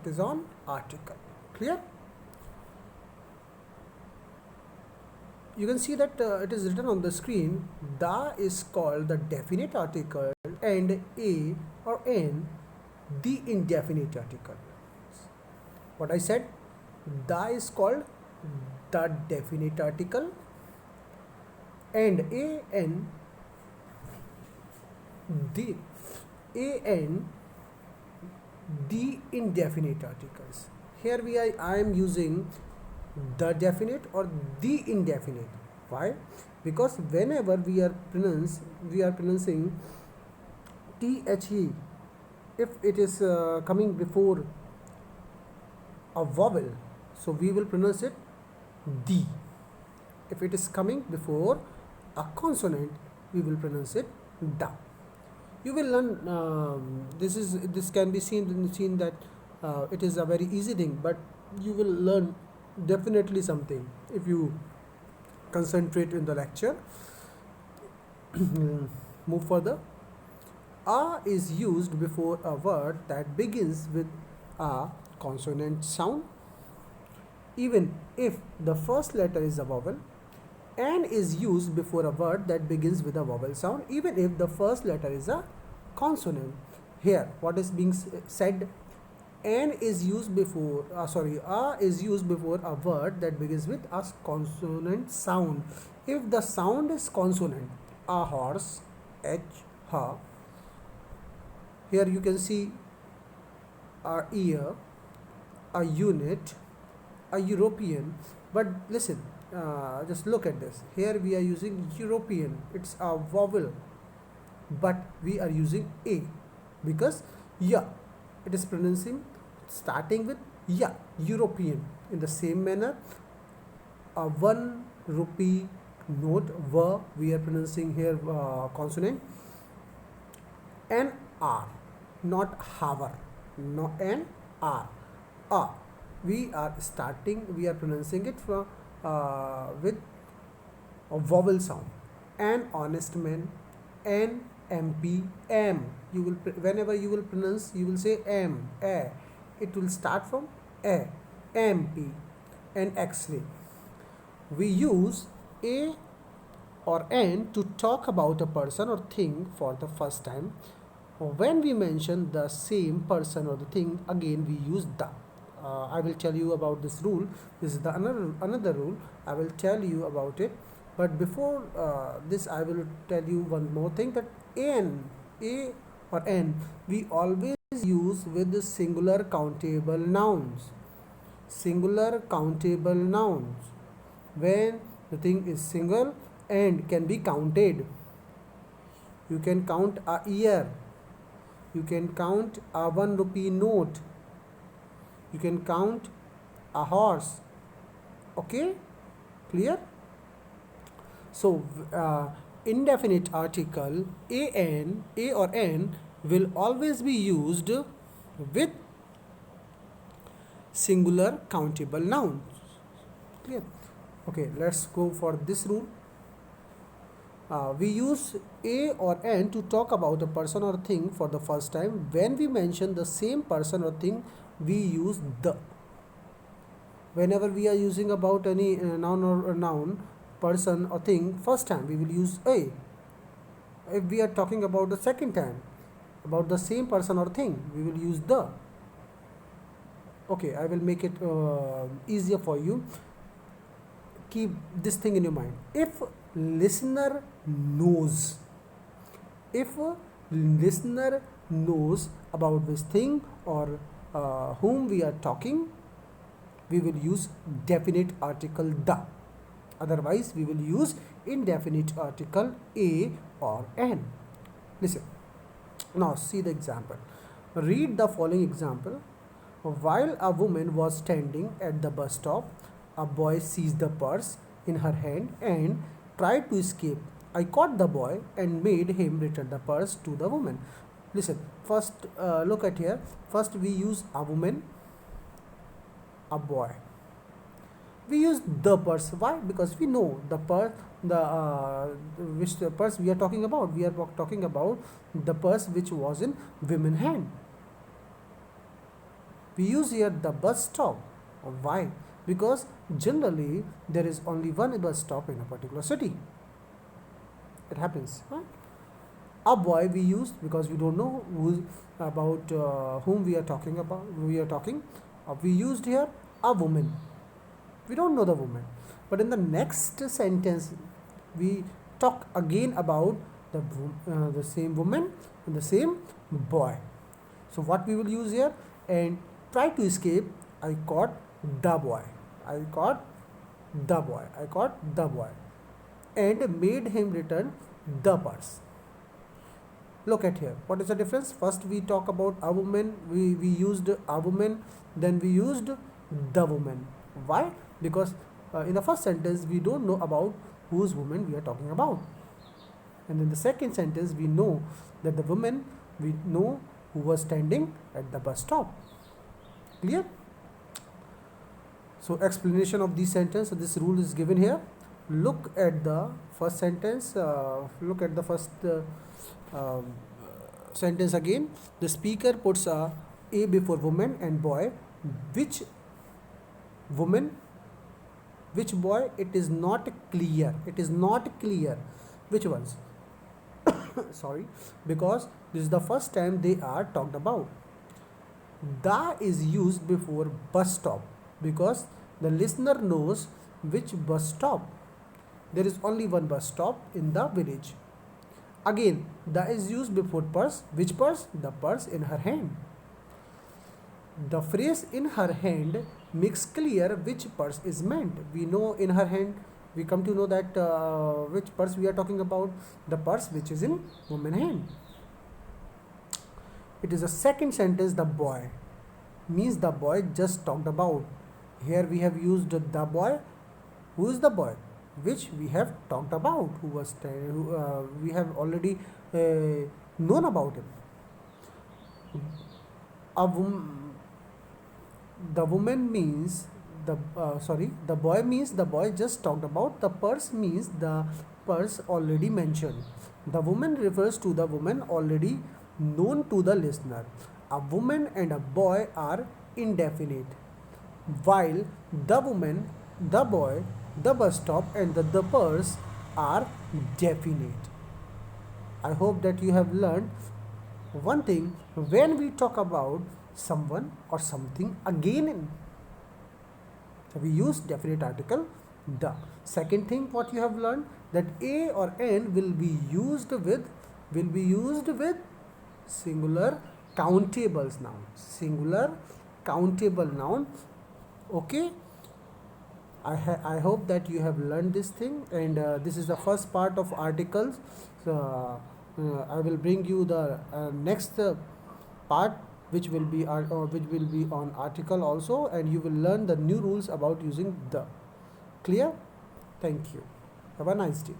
that is on article. Clear? You can see that it is written on the screen. The is called the definite article and a or an the indefinite article. What I said, the is called the definite article and an the an the indefinite articles. Here I am using the definite or the indefinite. Why? Because whenever we are pronouncing the, if it is coming before a vowel, so we will pronounce it the. If it is coming before a consonant, we will pronounce it da. You will learn. This can be seen that it is a very easy thing, but you will learn definitely something if you concentrate in the lecture. Move further. A is used before a word that begins with a consonant sound, even if the first letter is a vowel. An is used before a word that begins with a vowel sound, even if the first letter is a consonant. Here, what is being said? An is used before, a is used before a word that begins with a consonant sound. If the sound is consonant, a horse, h, ha. Here you can see a ear, a unit, a European. But listen, just look at this. Here we are using European. It's a vowel, but we are using a because yeah, it is pronouncing starting with yeah, European. In the same manner, a 1 rupee note we are pronouncing here consonant and r, not hover, no and r. We are pronouncing it from with a vowel sound. An honest man, an MP, M. Whenever you will pronounce, you will say M, A. It will start from A, MP, and X-ray. We use a or an to talk about a person or thing for the first time. When we mention the same person or the thing, again we use the. I will tell you about this rule. This is the another rule. I will tell you about it. But before this, I will tell you one more thing, that a or n, we always use with the singular countable nouns. Singular countable nouns. When the thing is single and can be counted. You can count a year. You can count a 1 rupee note. You can count a horse. Okay? Clear? So, indefinite article a or n will always be used with singular countable nouns. Clear? Okay, let's go for this rule. We use a or n to talk about a person or thing for the first time. When we mention the same person or thing, we use the. Whenever we are using about any noun, person or thing, first time we will use a. If we are talking about the second time, about the same person or thing, we will use the. Okay, I will make it easier for you. Keep this thing in your mind. If listener knows about this thing or whom we are talking, we will use definite article the. Otherwise, we will use indefinite article a or n. Listen. Now, see the example. Read the following example. While a woman was standing at the bus stop, a boy seized the purse in her hand and tried to escape. I caught the boy and made him return the purse to the woman. Listen, first look at here. First we use a woman, a boy. We use the purse. Why? Because we know the purse, which the purse we are talking about. We are talking about the purse which was in women's hand. We use here the bus stop. Why? Because generally there is only one bus stop in a particular city. It happens. Right? A boy we use because we don't know who about whom we are talking about. We are talking. We used here a woman. We don't know the woman, but in the next sentence we talk again about the same woman and the same boy. So what we will use here, and try to escape, I caught the boy. I caught the boy. I caught the boy and made him return the purse. Look at here. What is the difference? First we talk about a woman. We used a woman. Then we used the woman. Why? Because in the first sentence we don't know about whose woman we are talking about. And in the second sentence we know that the woman, we know who was standing at the bus stop. Clear? So explanation of this sentence. So this rule is given here. Look at the first sentence. Look at the first um, sentence again. The speaker puts a before woman and boy. Which woman? Which boy? It is not clear. It is not clear. Which ones? Sorry, because this is the first time they are talked about. The is used before bus stop because the listener knows which bus stop. There is only one bus stop in the village. Again, the is used before purse. Which purse? The purse in her hand. The phrase in her hand makes clear which purse is meant. We know in her hand, we come to know that which purse we are talking about, the purse which is in woman hand. It is a second sentence, the boy, means the boy just talked about. Here we have used the boy. Who is the boy? Which we have talked about, who was we have already known about him. A the woman means the boy means the boy just talked about. The purse means the purse already mentioned. The woman refers to the woman already known to the listener. A woman and a boy are indefinite, while the woman, the boy, the bus stop and the purse are definite. I hope that you have learned one thing. When we talk about someone or something again, so we use definite article the. Second thing what you have learned, that a or n will be used with singular countables noun. Singular countable noun. Okay, I hope that you have learned this thing, and this is the first part of articles. So I will bring you the next part, which will be on article also, and you will learn the new rules about using the. Clear? Thank you. Have a nice day.